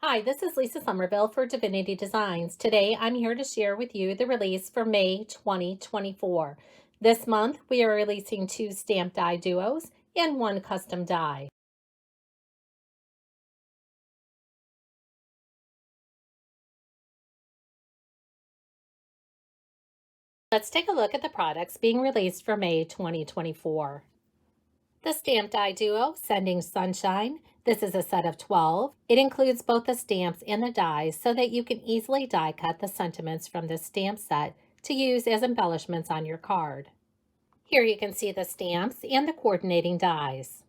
Hi, this is Lisa Somerville for Divinity Designs. Today I'm here to share with you the release for May 2024. This month we are releasing 2 stamp die duos and 1 custom die. Let's take a look at the products being released for May 2024. The Stamp Die Duo Sending Sunshine. This is a set of 12. It includes both the stamps and the dies so that you can easily die cut the sentiments from this stamp set to use as embellishments on your card. Here you can see the stamps and the coordinating dies.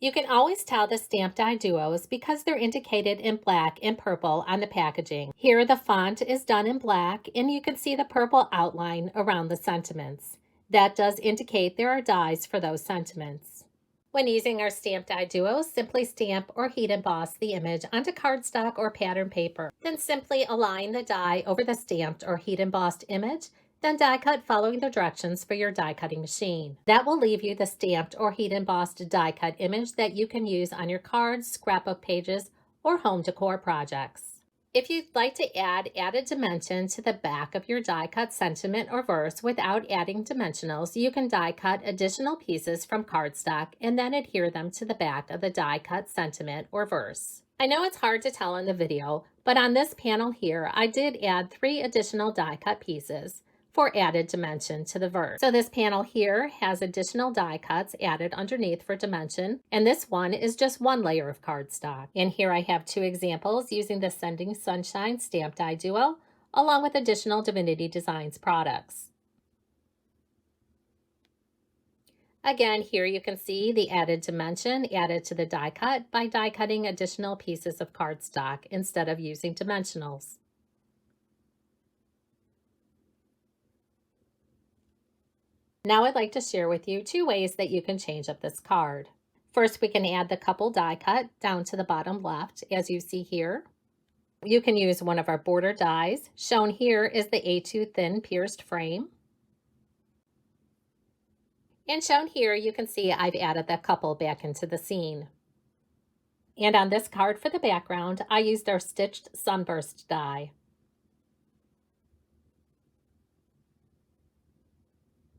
You can always tell the stamp die duos because they're indicated in black and purple on the packaging. Here the font is done in black and you can see the purple outline around the sentiments. That does indicate there are dies for those sentiments. When using our stamp die duos, simply stamp or heat emboss the image onto cardstock or pattern paper. Then simply align the die over the stamped or heat embossed image, then die cut following the directions for your die cutting machine. That will leave you the stamped or heat embossed die cut image that you can use on your cards, scrapbook pages, or home decor projects. If you'd like to add added dimension to the back of your die cut sentiment or verse without adding dimensionals, you can die cut additional pieces from cardstock and then adhere them to the back of the die cut sentiment or verse. I know it's hard to tell in the video, but on this panel here, I did add 3 additional die cut pieces for added dimension to the verse. So this panel here has additional die cuts added underneath for dimension, and this one is just 1 layer of cardstock. And here I have 2 examples using the Sending Sunshine Stamp Die Duo, along with additional Divinity Designs products. Again, here you can see the added dimension added to the die cut by die cutting additional pieces of cardstock instead of using dimensionals. Now I'd like to share with you 2 ways that you can change up this card. First, we can add the couple die cut down to the bottom left, as you see here. You can use one of our border dies. Shown here is the A2 thin pierced frame. And shown here, you can see I've added that couple back into the scene. And on this card for the background, I used our stitched sunburst die.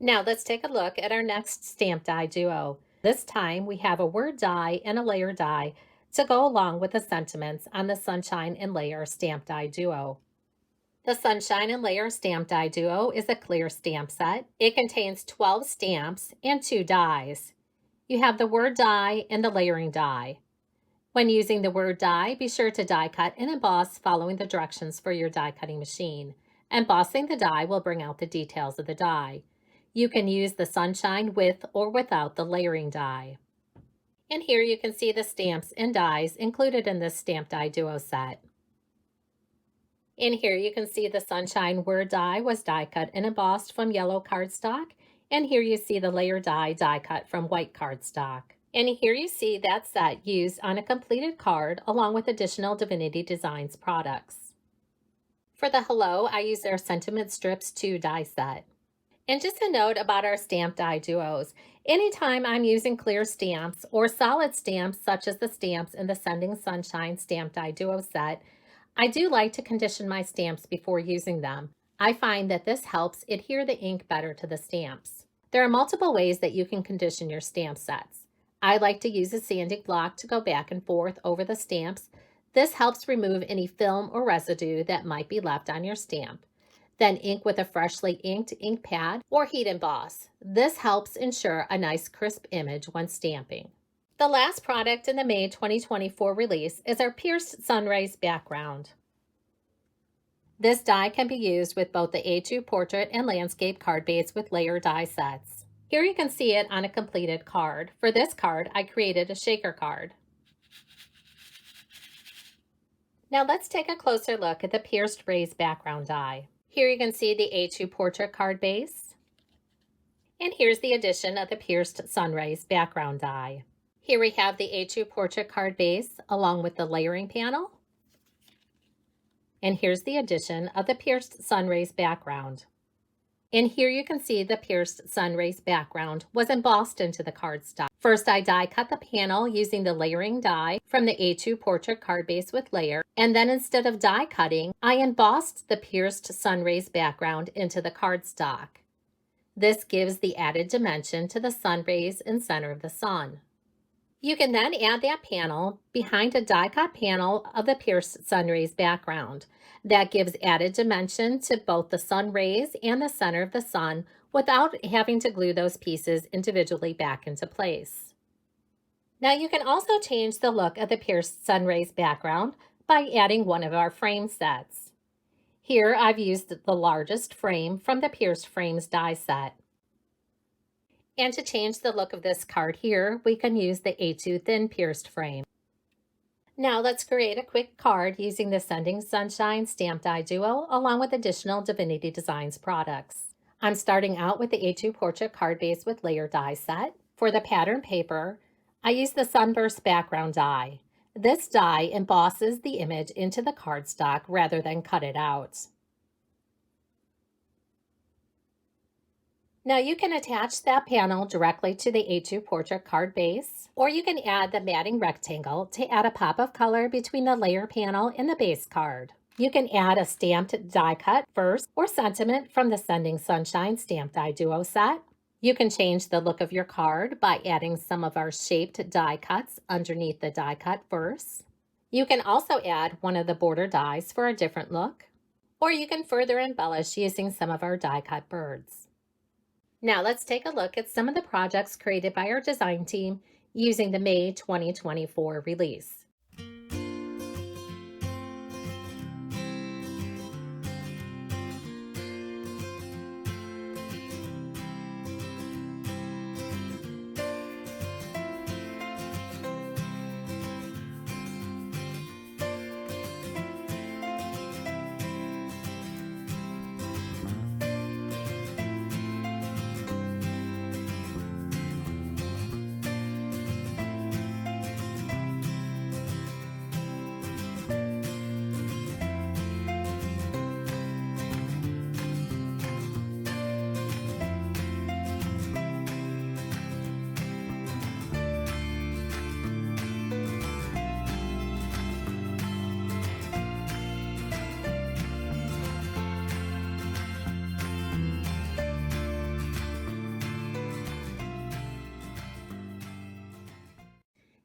Now let's take a look at our next stamp die duo. This time we have a word die and a layer die to go along with the sentiments on the Sunshine and Layer stamp die duo. The Sunshine and Layer stamp die duo is a clear stamp set. It contains 12 stamps and 2 dies. You have the word die and the layering die. When using the word die, be sure to die cut and emboss following the directions for your die cutting machine. Embossing the die will bring out the details of the die. You can use the Sunshine with or without the layering die. And here you can see the stamps and dies included in this stamp die duo set. And here you can see the Sunshine word die was die cut and embossed from yellow cardstock. And here you see the layer die cut from white cardstock. And here you see that set used on a completed card along with additional Divinity Designs products. For the hello, I used their Sentiment Strips 2 die set. And just a note about our stamp die duos. Anytime I'm using clear stamps or solid stamps such as the stamps in the Sending Sunshine Stamp Die Duo set, I do like to condition my stamps before using them. I find that this helps adhere the ink better to the stamps. There are multiple ways that you can condition your stamp sets. I like to use a sanding block to go back and forth over the stamps. This helps remove any film or residue that might be left on your stamp. Then ink with a freshly inked ink pad or heat emboss. This helps ensure a nice crisp image when stamping. The last product in the May 2024 release is our Pierced Sunrays background. This die can be used with both the A2 portrait and landscape card base with layer die sets. Here you can see it on a completed card. For this card, I created a shaker card. Now let's take a closer look at the Pierced Rays background die. Here you can see the A2 portrait card base. And here's the addition of the Pierced Sunrays background die. Here we have the A2 portrait card base along with the layering panel. And here's the addition of the Pierced Sunrays background. And here you can see the pierced sun rays background was embossed into the cardstock. First, I die cut the panel using the layering die from the A2 portrait card base with layer. And then instead of die cutting, I embossed the pierced sun rays background into the cardstock. This gives the added dimension to the sun rays in center of the sun. You can then add that panel behind a die cut panel of the pierced sun rays background. That gives added dimension to both the sun rays and the center of the sun without having to glue those pieces individually back into place. Now you can also change the look of the pierced sun rays background by adding one of our frame sets. Here I've used the largest frame from the Pierced Frames die set. And to change the look of this card here, we can use the A2 thin pierced frame. Now let's create a quick card using the Sending Sunshine Stamp Die Duo along with additional Divinity Designs products. I'm starting out with the A2 Portrait card base with layer die set. For the pattern paper, I use the Sunburst background die. This die embosses the image into the cardstock rather than cut it out. Now you can attach that panel directly to the A2 portrait card base, or you can add the matting rectangle to add a pop of color between the layer panel and the base card. You can add a stamped die cut first or sentiment from the Sending Sunshine Stamp Die Duo set. You can change the look of your card by adding some of our shaped die cuts underneath the die cut first. You can also add one of the border dies for a different look, or you can further embellish using some of our die cut birds. Now let's take a look at some of the projects created by our design team using the May 2024 release.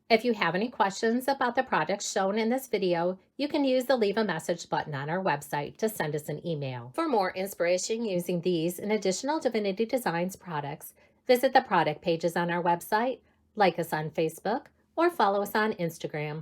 If you have any questions about the products shown in this video, you can use the Leave a Message button on our website to send us an email. For more inspiration using these and additional Divinity Designs products, visit the product pages on our website, like us on Facebook, or follow us on Instagram.